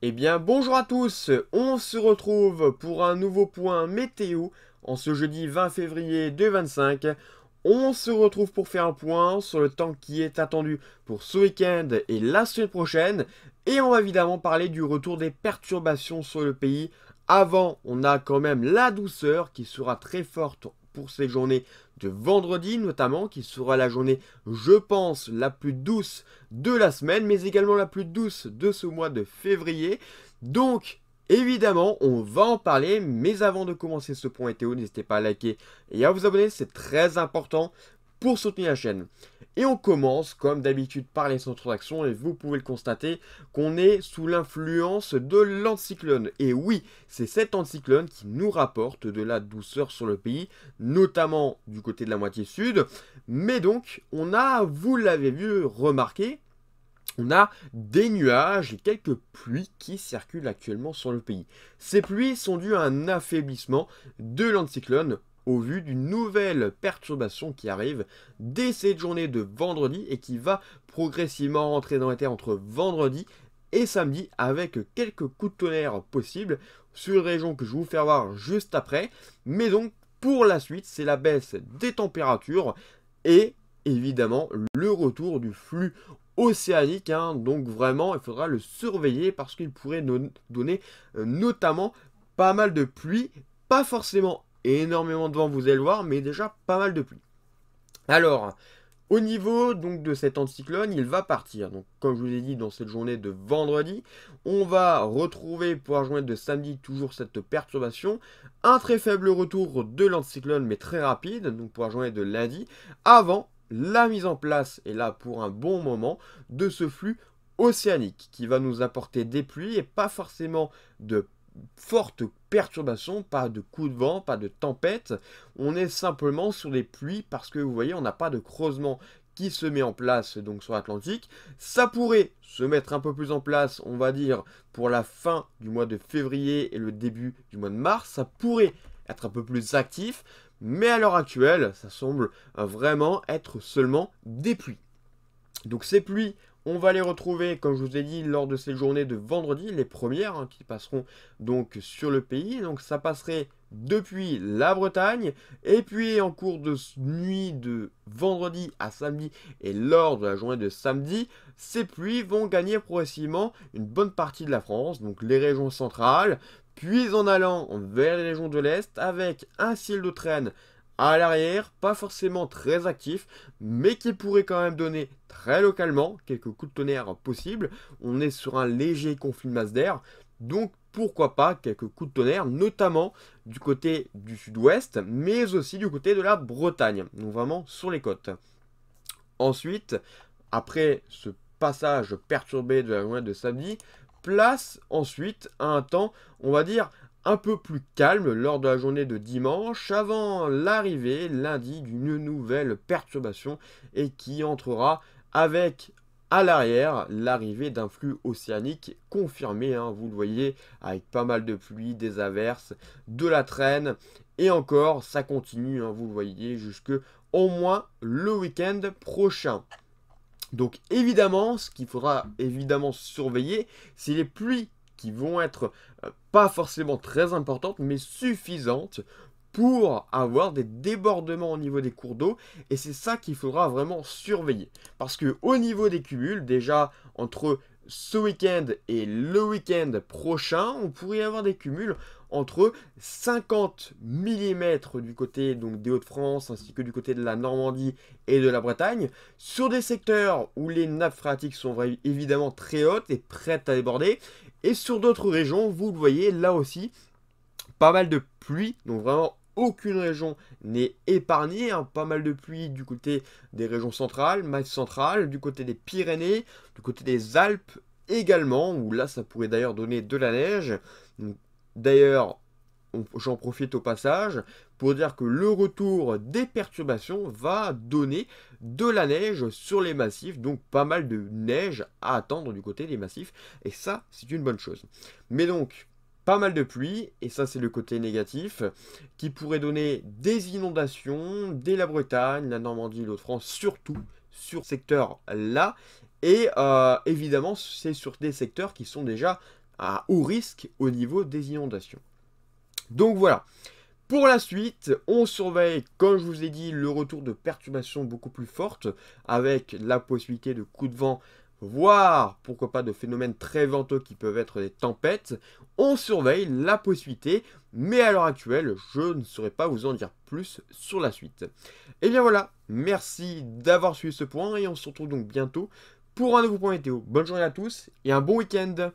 Eh bien, bonjour à tous, on se retrouve pour un nouveau point météo en ce jeudi 20 février 2025. On se retrouve pour faire un point sur le temps qui est attendu pour ce week-end et la semaine prochaine. Et on va évidemment parler du retour des perturbations sur le pays. Avant, on a quand même la douceur qui sera très forte pour ces journées de vendredi notamment, qui sera la journée, je pense, la plus douce de la semaine, mais également la plus douce de ce mois de février. Donc, évidemment, on va en parler, mais avant de commencer ce point météo, n'hésitez pas à liker et à vous abonner, c'est très important pour soutenir la chaîne. Et on commence, comme d'habitude, par les centres d'action, et vous pouvez le constater, qu'on est sous l'influence de l'anticyclone. Et oui, c'est cet anticyclone qui nous rapporte de la douceur sur le pays, notamment du côté de la moitié sud. Mais donc, on a, vous l'avez vu, remarqué, on a des nuages et quelques pluies qui circulent actuellement sur le pays. Ces pluies sont dues à un affaiblissement de l'anticyclone au vu d'une nouvelle perturbation qui arrive dès cette journée de vendredi et qui va progressivement rentrer dans les terres entre vendredi et samedi avec quelques coups de tonnerre possibles sur les régions que je vais vous faire voir juste après. Mais donc pour la suite, c'est la baisse des températures et évidemment le retour du flux océanique, hein. Donc vraiment il faudra le surveiller parce qu'il pourrait nous donner notamment pas mal de pluie, pas forcément énormément de vent, vous allez le voir, mais déjà pas mal de pluie. Alors, au niveau donc de cet anticyclone, il va partir. Donc, comme je vous ai dit, dans cette journée de vendredi, on va retrouver pour la journée de samedi toujours cette perturbation. Un très faible retour de l'anticyclone, mais très rapide, donc pour la journée de lundi, avant la mise en place, et là pour un bon moment, de ce flux océanique qui va nous apporter des pluies et pas forcément de fortes perturbations, pas de coups de vent, pas de tempête. On est simplement sur des pluies parce que vous voyez, on n'a pas de creusement qui se met en place donc sur l'Atlantique. Ça pourrait se mettre un peu plus en place, on va dire, pour la fin du mois de février et le début du mois de mars. Ça pourrait être un peu plus actif, mais à l'heure actuelle, ça semble vraiment être seulement des pluies. Donc ces pluies, on va les retrouver, comme je vous ai dit, lors de ces journées de vendredi, les premières hein, qui passeront donc sur le pays. Donc ça passerait depuis la Bretagne, et puis en cours de nuit de vendredi à samedi et lors de la journée de samedi, ces pluies vont gagner progressivement une bonne partie de la France, donc les régions centrales, puis en allant vers les régions de l'Est avec un ciel de traîne à l'arrière, pas forcément très actif, mais qui pourrait quand même donner très localement quelques coups de tonnerre possibles. On est sur un léger conflit de masse d'air, donc pourquoi pas quelques coups de tonnerre, notamment du côté du sud-ouest, mais aussi du côté de la Bretagne, donc vraiment sur les côtes. Ensuite, après ce passage perturbé de la journée de samedi, place ensuite à un temps, on va dire, un peu plus calme lors de la journée de dimanche, avant l'arrivée lundi d'une nouvelle perturbation et qui entrera avec à l'arrière l'arrivée d'un flux océanique confirmé, hein, vous le voyez, avec pas mal de pluie, des averses, de la traîne, et encore, ça continue, hein, vous le voyez, jusque au moins le week-end prochain. Donc évidemment, ce qu'il faudra évidemment surveiller, c'est les pluies qui vont être pas forcément très importantes, mais suffisantes pour avoir des débordements au niveau des cours d'eau. Et c'est ça qu'il faudra vraiment surveiller. Parce que au niveau des cumuls, déjà entre ce week-end et le week-end prochain, on pourrait y avoir des cumuls entre 50 mm du côté donc, des Hauts-de-France ainsi que du côté de la Normandie et de la Bretagne, sur des secteurs où les nappes phréatiques sont évidemment très hautes et prêtes à déborder, et sur d'autres régions, vous le voyez, là aussi, pas mal de pluie, donc vraiment aucune région n'est épargnée, hein. Pas mal de pluie du côté des régions centrales, massif central, du côté des Pyrénées, du côté des Alpes également, où là ça pourrait d'ailleurs donner de la neige. D'ailleurs, j'en profite au passage pour dire que le retour des perturbations va donner de la neige sur les massifs, donc pas mal de neige à attendre du côté des massifs, et ça c'est une bonne chose. Mais donc, pas mal de pluie, et ça c'est le côté négatif, qui pourrait donner des inondations dès la Bretagne, la Normandie, l'Hauts-de-France, surtout sur ce secteur-là, et évidemment c'est sur des secteurs qui sont déjà à haut risque au niveau des inondations. Donc voilà. Pour la suite, on surveille, comme je vous ai dit, le retour de perturbations beaucoup plus fortes, avec la possibilité de coups de vent, voire, pourquoi pas, de phénomènes très venteux qui peuvent être des tempêtes. On surveille la possibilité, mais à l'heure actuelle, je ne saurais pas vous en dire plus sur la suite. Et bien voilà, merci d'avoir suivi ce point, et on se retrouve donc bientôt pour un nouveau point météo. Bonne journée à tous, et un bon week-end.